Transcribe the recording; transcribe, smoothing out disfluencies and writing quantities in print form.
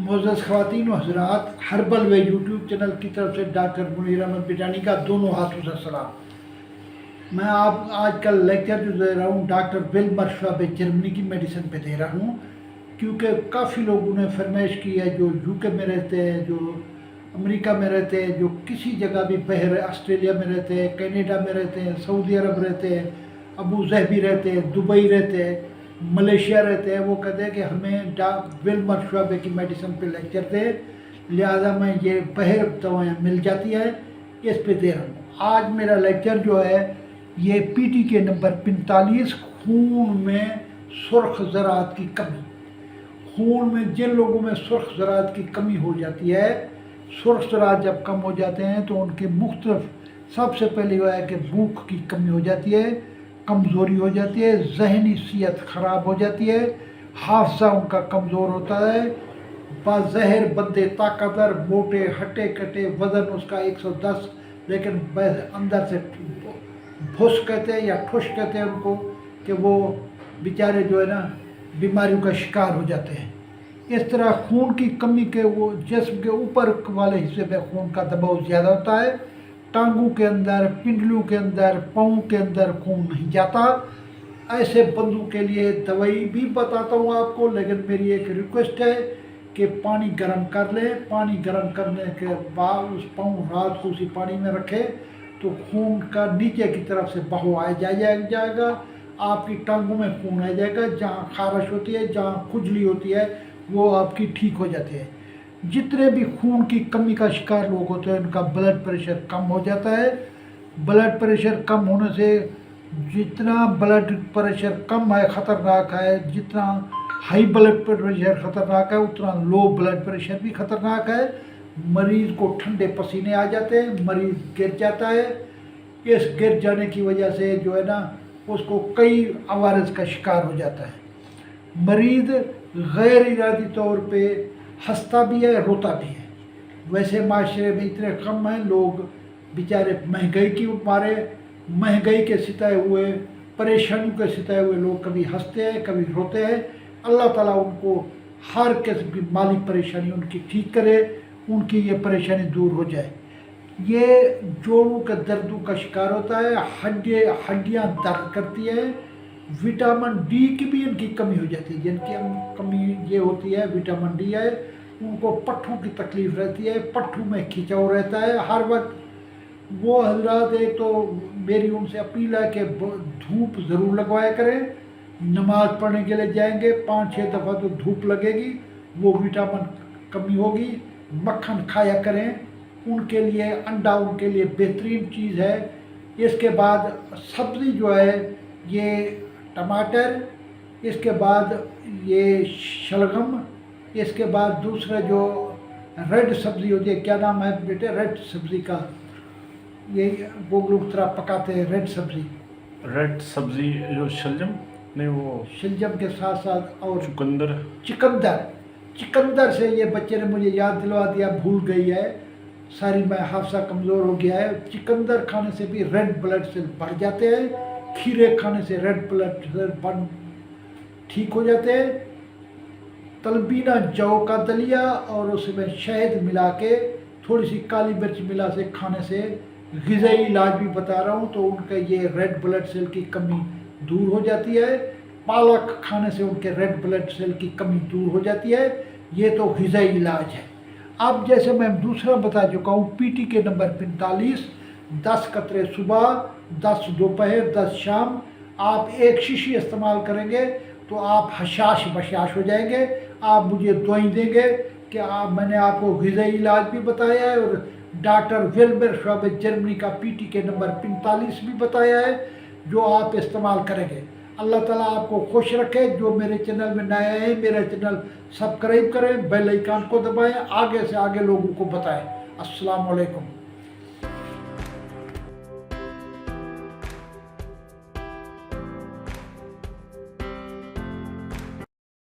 मुअज़्ज़ज़ ख़वातीन व हज़रात, हर्बल वे YouTube channel की तरफ से डॉक्टर मुनीर अहमद बिटानी का दोनों हाथों से सलाम। मैं आप आज का लेक्चर जो दे रहा हूँ डॉक्टर विल्मर श्वाब जर्मनी की मेडिसिन पे दे रहा हूँ, क्योंकि काफ़ी लोगों ने फरमाइश की है जो यूके में रहते हैं, जो अमेरिका में रहते हैं, जो किसी जगह भी बहर ऑस्ट्रेलिया में रहते हैं, कनाडा में रहते हैं, सऊदी अरब रहते हैं, अबू ज़हबी रहते हैं, दुबई रहते हैं, मलेशिया रहते हैं। वो कहते हैं कि हमें विल्मर श्वाब की मेडिसिन पे लेक्चर दे, लिहाजा मैं ये बहर दवाएँ मिल जाती है इस पे दे रहा हूँ। आज मेरा लेक्चर जो है ये पीटी के नंबर 45, खून में सुर्ख ज़रात की कमी। खून में जिन लोगों में सुर्ख ज़रात की कमी हो जाती है, सुर्ख ज़रात जब कम हो जाते हैं तो उनके मुख्तलिफ, सबसे पहले वो है कि भूख की कमी हो जाती है, कमज़ोरी हो जाती है, ज़हनी सेहत ख़राब हो जाती है, हाफ़ज़ा उनका कमज़ोर होता है, बाज़हर बंदे ताकतवर, मोटे, हटे कटे, वज़न उसका 110, लेकिन अंदर से भुस कहते हैं या ठुस कहते हैं उनको, कि वो बेचारे जो है ना बीमारियों का शिकार हो जाते हैं। इस तरह खून की कमी के वो जिस्म के ऊपर वाले हिस्से में खून का दबाव ज़्यादा होता है, टांगों के अंदर, पिंडलियों के अंदर, पाँव के अंदर खून नहीं जाता। ऐसे बंदों के लिए दवाई भी बताता हूँ आपको, लेकिन मेरी एक रिक्वेस्ट है कि पानी गर्म कर लें। पानी गर्म करने के बाद उस पाँव रात को उसी पानी में रखें तो खून का नीचे की तरफ से बहाव आ जाएगा, आपकी टांगों में खून आ जाएगा, जहाँ खारिश होती है, जहाँ खुजली होती है वो आपकी ठीक हो जाती है। जितने भी खून की कमी का शिकार लोग होते हैं उनका ब्लड प्रेशर कम हो जाता है। ब्लड प्रेशर कम होने से, जितना ब्लड प्रेशर कम है ख़तरनाक है, जितना हाई ब्लड प्रेशर ख़तरनाक है उतना लो ब्लड प्रेशर भी ख़तरनाक है। मरीज़ को ठंडे पसीने आ जाते हैं, मरीज़ गिर जाता है। इस गिर जाने की वजह से जो है ना उसको कई अवारज का शिकार हो जाता है। मरीज़ गैर इरादी तौर पे हंसता भी है, रोता भी है। वैसे माशरे में इतने कम हैं, लोग बेचारे महंगाई की मारे, महंगाई के सिताए हुए, परेशानियों के सिताए हुए लोग कभी हंसते हैं, कभी रोते हैं। अल्लाह ताला उनको हर किस्म की माली परेशानी उनकी ठीक करे, उनकी ये परेशानी दूर हो जाए। ये जोड़ों के दर्दों का शिकार होता है, हड्डियाँ दर्द करती है, विटामिन डी की भी इनकी कमी हो जाती है। जिनकी कमी ये होती है विटामिन डी है, उनको पट्ठों की तकलीफ़ रहती है, पट्ठों में खिंचाव रहता है हर वक्त। वो हजरात, एक तो मेरी उनसे अपील है कि धूप ज़रूर लगवाया करें। नमाज़ पढ़ने के लिए जाएंगे 5-6 दफ़ा तो धूप लगेगी, वो विटामिन कमी होगी। मक्खन खाया करें, उनके लिए अंडा उनके लिए बेहतरीन चीज़ है। इसके बाद सब्ज़ी जो है ये टमाटर, इसके बाद ये शलगम, इसके बाद दूसरा जो रेड सब्ज़ी होती है, क्या नाम है बेटे रेड सब्ज़ी का, ये वो लोग तरह पकाते हैं रेड सब्ज़ी। रेड सब्ज़ी जो शलजम नहीं, वो शलजम के साथ साथ और चिकंदर से ये बच्चे ने मुझे याद दिलवा दिया, भूल गई है सारी, मैं हाफसा कमज़ोर हो गया है। चिकंदर खाने से भी रेड ब्लड सेल बढ़ जाते हैं, खीरे खाने से रेड ब्लड सेल ठीक हो जाते हैं। तलबीना जौ का दलिया और उसमें शहद मिला के थोड़ी सी काली मिर्च मिला से खाने से, ग़िज़ाई इलाज भी बता रहा हूँ, तो उनका ये रेड ब्लड सेल की कमी दूर हो जाती है। पालक खाने से उनके रेड ब्लड सेल की कमी दूर हो जाती है। ये तो ग़िज़ाई इलाज है। अब जैसे मैं दूसरा बता चुका हूँ, पीटी के नंबर 45, 10 कतरे सुबह, 10 दोपहर, 10 शाम। आप एक शीशी इस्तेमाल करेंगे तो आप हशाश बशाश हो जाएंगे। आप मुझे दुआएं देंगे कि मैंने आपको ग़िज़ाई इलाज भी बताया है और डॉक्टर विल्मर श्वाब जर्मनी का पीटी के नंबर 45 भी बताया है, जो आप इस्तेमाल करेंगे। अल्लाह ताला आपको खुश रखे। जो मेरे चैनल में नए हैं, मेरा चैनल सब्सक्राइब करें, बेल आइकन को दबाएं, आगे से आगे लोगों को बताएं। अस्सलाम वालेकुम।